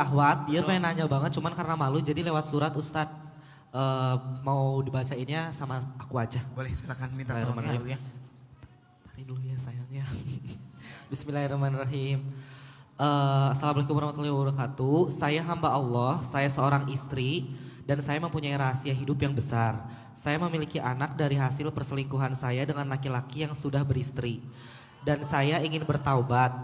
Ahwat, dia pengen nanya banget cuman karena malu jadi lewat surat Ustadz mau dibacainnya sama aku aja. Boleh silakan minta tolongnya ya. Tadi dulu ya sayangnya. Bismillahirrahmanirrahim. Assalamualaikum warahmatullahi wabarakatuh. Saya hamba Allah, saya seorang istri dan saya mempunyai rahasia hidup yang besar. Saya memiliki anak dari hasil perselingkuhan saya dengan laki-laki yang sudah beristri. Dan saya ingin bertaubat.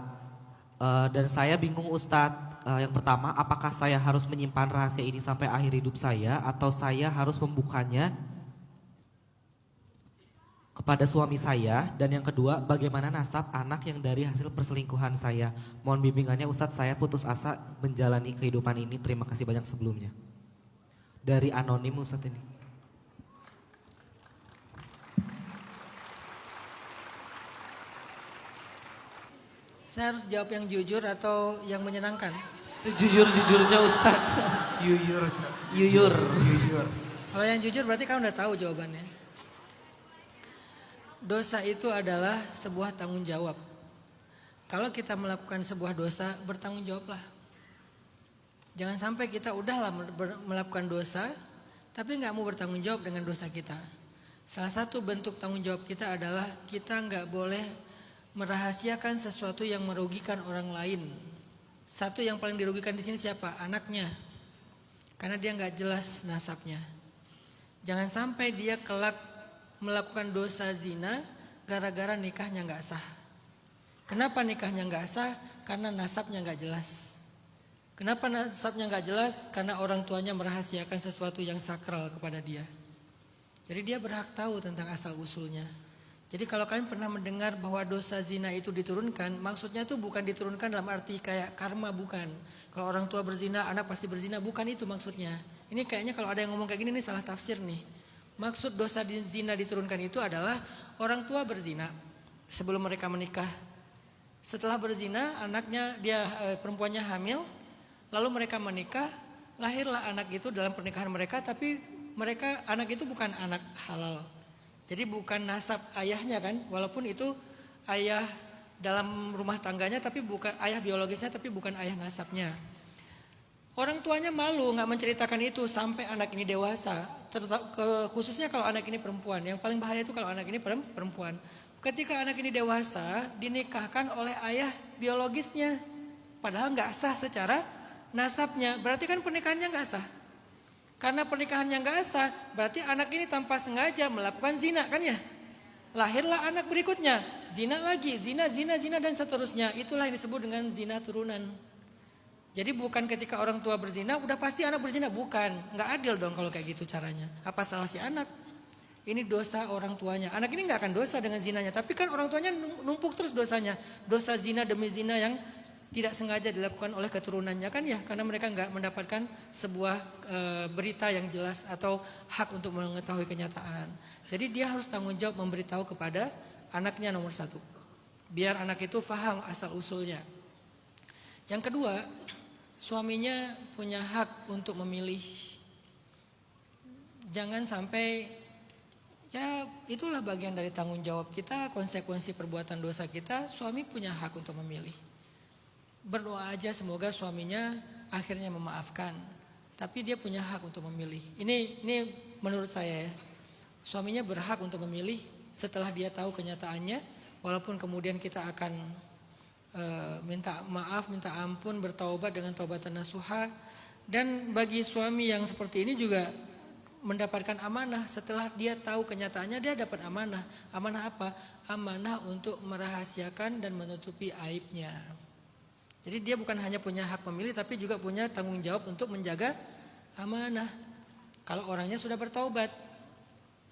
Dan saya bingung Ustadz. Yang pertama, apakah saya harus menyimpan rahasia ini sampai akhir hidup saya atau saya harus membukanya kepada suami saya? Dan yang kedua, bagaimana nasab anak yang dari hasil perselingkuhan saya? Mohon bimbingannya Ustadz, saya putus asa menjalani kehidupan ini. Terima kasih banyak sebelumnya. Dari anonim Ustadz ini. Saya harus jawab yang jujur atau yang menyenangkan? Sejujur-jujurnya Ustadz. Yuyur. Yuyur. Kalau yang jujur berarti kamu udah tahu jawabannya. Dosa itu adalah sebuah tanggung jawab. Kalau kita melakukan sebuah dosa, bertanggung jawablah. Jangan sampai kita udahlah melakukan dosa, tapi nggak mau bertanggung jawab dengan dosa kita. Salah satu bentuk tanggung jawab kita adalah kita nggak boleh merahasiakan sesuatu yang merugikan orang lain. Satu yang paling dirugikan di sini siapa? Anaknya. Karena dia nggak jelas nasabnya. Jangan sampai dia kelak melakukan dosa zina gara-gara nikahnya nggak sah. Kenapa nikahnya nggak sah? Karena nasabnya nggak jelas. Kenapa nasabnya nggak jelas? Karena orang tuanya merahasiakan sesuatu yang sakral kepada dia. Jadi dia berhak tahu tentang asal usulnya. Jadi kalau kalian pernah mendengar bahwa dosa zina itu diturunkan, maksudnya itu bukan diturunkan dalam arti kayak karma, bukan. Kalau orang tua berzina, anak pasti berzina, bukan itu maksudnya. Ini kayaknya kalau ada yang ngomong kayak gini, ini salah tafsir nih. Maksud dosa zina diturunkan itu adalah orang tua berzina sebelum mereka menikah. Setelah berzina, anaknya perempuannya hamil, lalu mereka menikah, lahirlah anak itu dalam pernikahan mereka, tapi anak itu bukan anak halal. Jadi bukan nasab ayahnya kan, walaupun itu ayah dalam rumah tangganya, tapi bukan ayah biologisnya, tapi bukan ayah nasabnya. Orang tuanya malu nggak menceritakan itu sampai anak ini dewasa, khususnya kalau anak ini perempuan. Yang paling bahaya itu kalau anak ini perempuan. Ketika anak ini dewasa, dinikahkan oleh ayah biologisnya, padahal nggak sah secara nasabnya. Berarti kan pernikahannya nggak sah. Karena pernikahannya nggak sah, berarti anak ini tanpa sengaja melakukan zina kan ya? Lahirlah anak berikutnya, zina lagi, zina dan seterusnya. Itulah yang disebut dengan zina turunan. Jadi bukan ketika orang tua berzina, udah pasti anak berzina, bukan. Nggak adil dong kalau kayak gitu caranya. Apa salah si anak? Ini dosa orang tuanya. Anak ini nggak akan dosa dengan zinanya, tapi kan orang tuanya numpuk terus dosanya. Dosa zina demi zina yang tidak sengaja dilakukan oleh keturunannya kan ya, karena mereka nggak mendapatkan sebuah berita yang jelas atau hak untuk mengetahui kenyataan. Jadi dia harus tanggung jawab memberitahu kepada anaknya nomor satu, biar anak itu paham asal usulnya. Yang kedua, suaminya punya hak untuk memilih. Jangan sampai, ya itulah bagian dari tanggung jawab kita, konsekuensi perbuatan dosa kita. Suami punya hak untuk memilih. Berdoa aja semoga suaminya akhirnya memaafkan. Tapi dia punya hak untuk memilih. Ini menurut saya ya. Suaminya berhak untuk memilih setelah dia tahu kenyataannya. Walaupun kemudian kita akan minta maaf, minta ampun, bertaubat dengan taubatan nasuha. Dan bagi suami yang seperti ini juga mendapatkan amanah. Setelah dia tahu kenyataannya, dia dapat amanah. Amanah apa? Amanah untuk merahasiakan dan menutupi aibnya. Jadi dia bukan hanya punya hak memilih, tapi juga punya tanggung jawab untuk menjaga amanah. Kalau orangnya sudah bertaubat,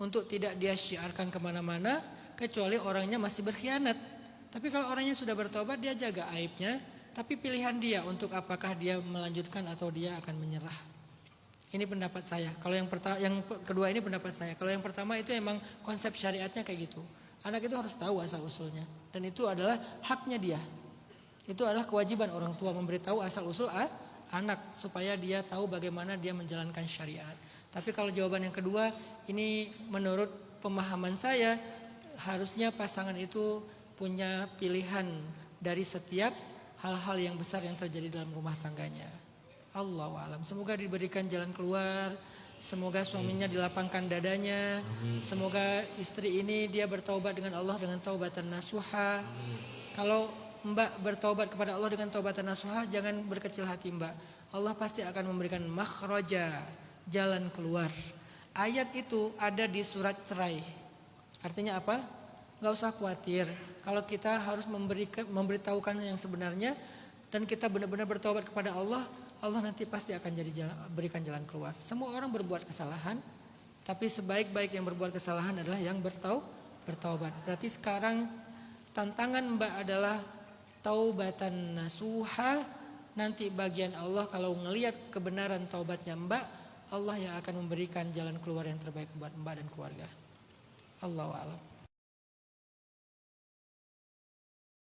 untuk tidak dia syiarkan kemana-mana, kecuali orangnya masih berkhianat. Tapi kalau orangnya sudah bertaubat, dia jaga aibnya, tapi pilihan dia untuk apakah dia melanjutkan atau dia akan menyerah. Ini pendapat saya. Kalau yang kedua ini pendapat saya. Kalau yang pertama itu emang konsep syariatnya kayak gitu. Anak itu harus tahu asal usulnya, dan itu adalah haknya dia. Itu adalah kewajiban orang tua memberitahu asal usul anak supaya dia tahu bagaimana dia menjalankan syariat. Tapi kalau jawaban yang kedua, ini menurut pemahaman saya harusnya pasangan itu punya pilihan dari setiap hal-hal yang besar yang terjadi dalam rumah tangganya. Allahu a'lam. Semoga diberikan jalan keluar. Semoga suaminya dilapangkan dadanya. Semoga istri ini dia bertaubat dengan Allah dengan taubatan nasuha. Kalau Mbak bertaubat kepada Allah dengan taubatan nasuha, jangan berkecil hati Mbak. Allah pasti akan memberikan makhraja, jalan keluar. Ayat itu ada di surat cerai. Artinya apa? Gak usah khawatir. Kalau kita harus memberitahukan yang sebenarnya dan kita benar-benar bertaubat kepada Allah, Allah nanti pasti akan berikan jalan keluar. Semua orang berbuat kesalahan, tapi sebaik-baik yang berbuat kesalahan adalah yang bertaubat. Berarti sekarang tantangan Mbak adalah taubatan nasuha. Nanti bagian Allah kalau ngelihat kebenaran taubatnya Mbak, Allah yang akan memberikan jalan keluar yang terbaik buat Mbak dan keluarga. Allahu a'lam.